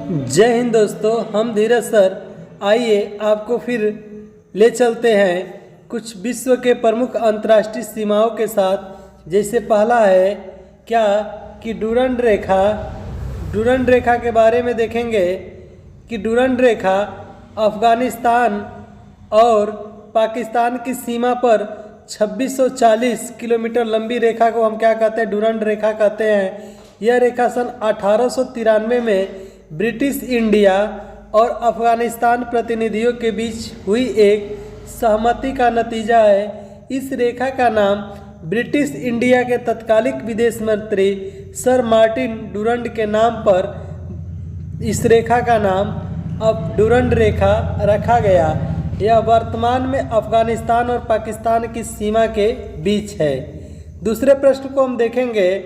जय हिंद दोस्तों, हम धीरज सर आइए आपको फिर ले चलते हैं कुछ विश्व के प्रमुख अंतर्राष्ट्रीय सीमाओं के साथ। जैसे पहला है क्या कि डूरंड रेखा के बारे में देखेंगे कि डूरंड रेखा अफ़गानिस्तान और पाकिस्तान की सीमा पर 2640 किलोमीटर लंबी रेखा को हम क्या कहते हैं, डूरंड रेखा कहते हैं। यह रेखा सन 1893 में ब्रिटिश इंडिया और अफ़गानिस्तान प्रतिनिधियों के बीच हुई एक सहमति का नतीजा है। इस रेखा का नाम ब्रिटिश इंडिया के तत्कालिक विदेश मंत्री सर मार्टिन डूरंड के नाम पर इस रेखा का नाम अब डूरंड रेखा रखा गया। यह वर्तमान में अफ़गानिस्तान और पाकिस्तान की सीमा के बीच है। दूसरे प्रश्न को हम देखेंगे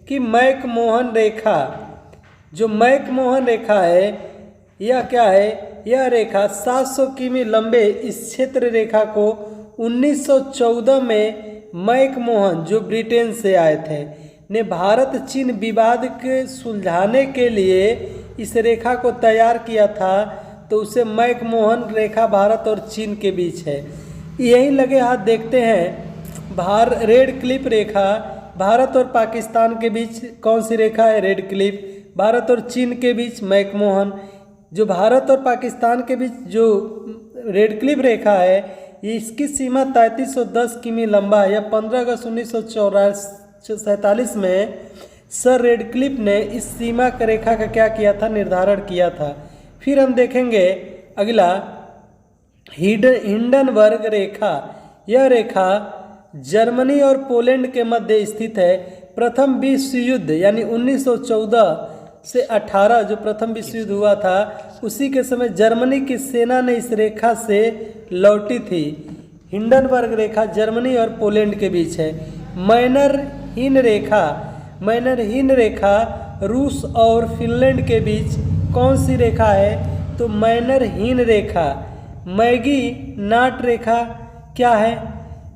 कि मैकमोहन रेखा, जो मैकमोहन रेखा है यह क्या है। यह रेखा 700 किमी लंबे इस क्षेत्र रेखा को 1914 में मैकमोहन, जो ब्रिटेन से आए थे, ने भारत चीन विवाद के सुलझाने के लिए इस रेखा को तैयार किया था। तो उसे मैकमोहन रेखा भारत और चीन के बीच है। यहीं लगे हाथ देखते हैं रेड क्लिफ रेखा भारत और पाकिस्तान के बीच कौन सी रेखा है, रेड क्लिफ। भारत और चीन के बीच मैकमोहन। जो भारत और पाकिस्तान के बीच जो रेड क्लिफ रेखा है इसकी सीमा 3310 किमी लंबा है। यह 15 अगस्त 1947 में सर रेड क्लिफ ने इस सीमा रेखा का क्या किया था, निर्धारण किया था। फिर हम देखेंगे अगला हिंडनबर्ग रेखा। यह रेखा जर्मनी और पोलैंड के मध्य स्थित है। प्रथम विश्व युद्ध यानी 1914 से 18 जो प्रथम विश्व युद्ध हुआ था उसी के समय जर्मनी की सेना ने इस रेखा से लौटी थी। हिंडनबर्ग रेखा जर्मनी और पोलैंड के बीच है। मैनरहीन रेखा रूस और फिनलैंड के बीच कौन सी रेखा है, तो मैनरहीन रेखा। मैगीनाट रेखा क्या है,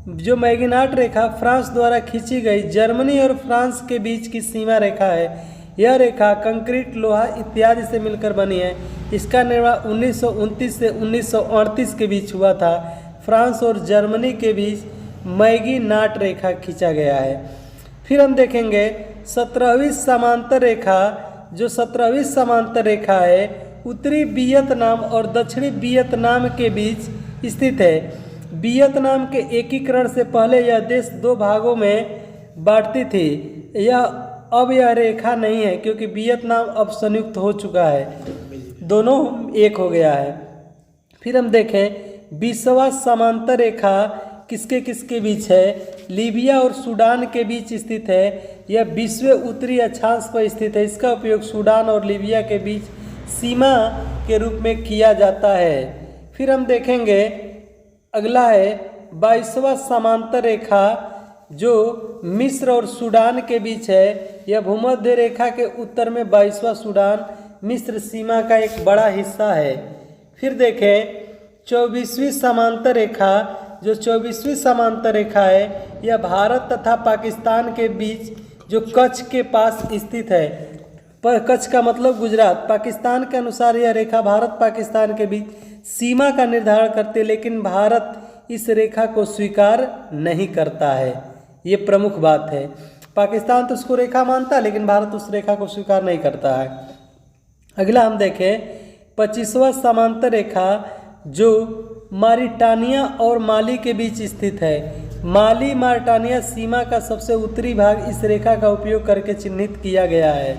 जो मैगीनाट रेखा फ्रांस द्वारा खींची गई जर्मनी और फ्रांस के बीच की सीमा रेखा है। यह रेखा कंक्रीट, लोहा इत्यादि से मिलकर बनी है। इसका निर्माण 1929 से 1938 के बीच हुआ था। फ्रांस और जर्मनी के बीच मैगीनाट रेखा खींचा गया है। फिर हम देखेंगे 17वीं समांतर रेखा। जो 17वीं समांतर रेखा है उत्तरी वियतनाम और दक्षिणी वियतनाम के बीच स्थित है। वियतनाम के एकीकरण से पहले यह देश दो भागों में बांटती थी। अब यह रेखा नहीं है क्योंकि वियतनाम अब संयुक्त हो चुका है, दोनों एक हो गया है। फिर हम देखें 20वां समांतर रेखा किसके बीच है, लीबिया और सूडान के बीच स्थित है। यह 20वें उत्तरी अक्षांश पर स्थित है। इसका उपयोग सूडान और लीबिया के बीच सीमा के रूप में किया जाता है। फिर हम देखेंगे अगला है 22वां समांतर रेखा जो मिस्र और सूडान के बीच है। यह भूमध्य रेखा के उत्तर में 22वां सूडान मिस्र सीमा का एक बड़ा हिस्सा है। फिर देखें 24वीं समांतर रेखा। जो 24वीं समांतर रेखा है यह भारत तथा पाकिस्तान के बीच जो कच्छ के पास स्थित है। पर कच्छ का मतलब गुजरात। पाकिस्तान के अनुसार यह रेखा भारत पाकिस्तान के बीच सीमा का निर्धारण करती है, लेकिन भारत इस रेखा को स्वीकार नहीं करता है। ये प्रमुख बात है। पाकिस्तान तो उसको रेखा मानता है लेकिन भारत उस रेखा को स्वीकार नहीं करता है। अगला हम देखें 25वां समांतर रेखा जो मारिटानिया और माली के बीच स्थित है। माली मारिटानिया सीमा का सबसे उत्तरी भाग इस रेखा का उपयोग करके चिन्हित किया गया है।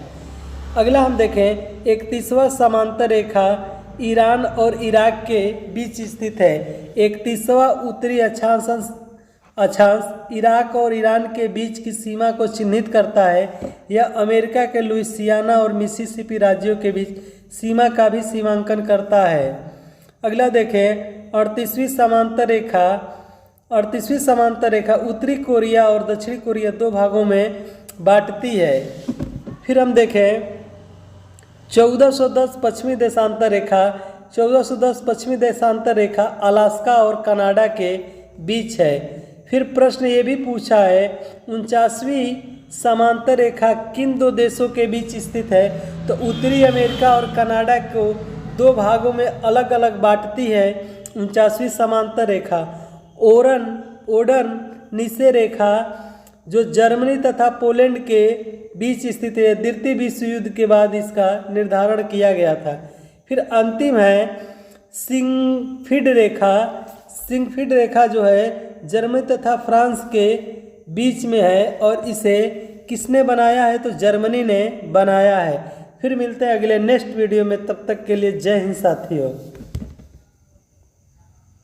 अगला हम देखें 31वां समांतर रेखा ईरान और इराक के बीच स्थित है। 31वां उत्तरी अक्षांश इराक और ईरान के बीच की सीमा को चिन्हित करता है। यह अमेरिका के लुइसियाना और मिसिसिपी राज्यों के बीच सीमा का भी सीमांकन करता है। अगला देखें 38वीं समांतर रेखा उत्तरी कोरिया और दक्षिणी कोरिया दो भागों में बांटती है। फिर हम देखें 1410 पश्चिमी देशांतर रेखा। 1410 पश्चिमी देशांतर रेखा अलास्का और कनाडा के बीच है। फिर प्रश्न ये भी पूछा है 49वीं समांतर रेखा किन दो देशों के बीच स्थित है? तो उत्तरी अमेरिका और कनाडा को दो भागों में अलग अलग बांटती है 49वीं समांतर रेखा। ओडर्न निसे रेखा जो जर्मनी तथा पोलैंड के बीच स्थित है, द्वितीय विश्व युद्ध के बाद इसका निर्धारण किया गया था। फिर अंतिम है सिग्फिड रेखा। सिग्फिड रेखा जो है जर्मनी तथा फ्रांस के बीच में है और इसे किसने बनाया है? तो जर्मनी ने बनाया है। फिर मिलते हैं अगले नेक्स्ट वीडियो में, तब तक के लिए जय हिंद साथियों।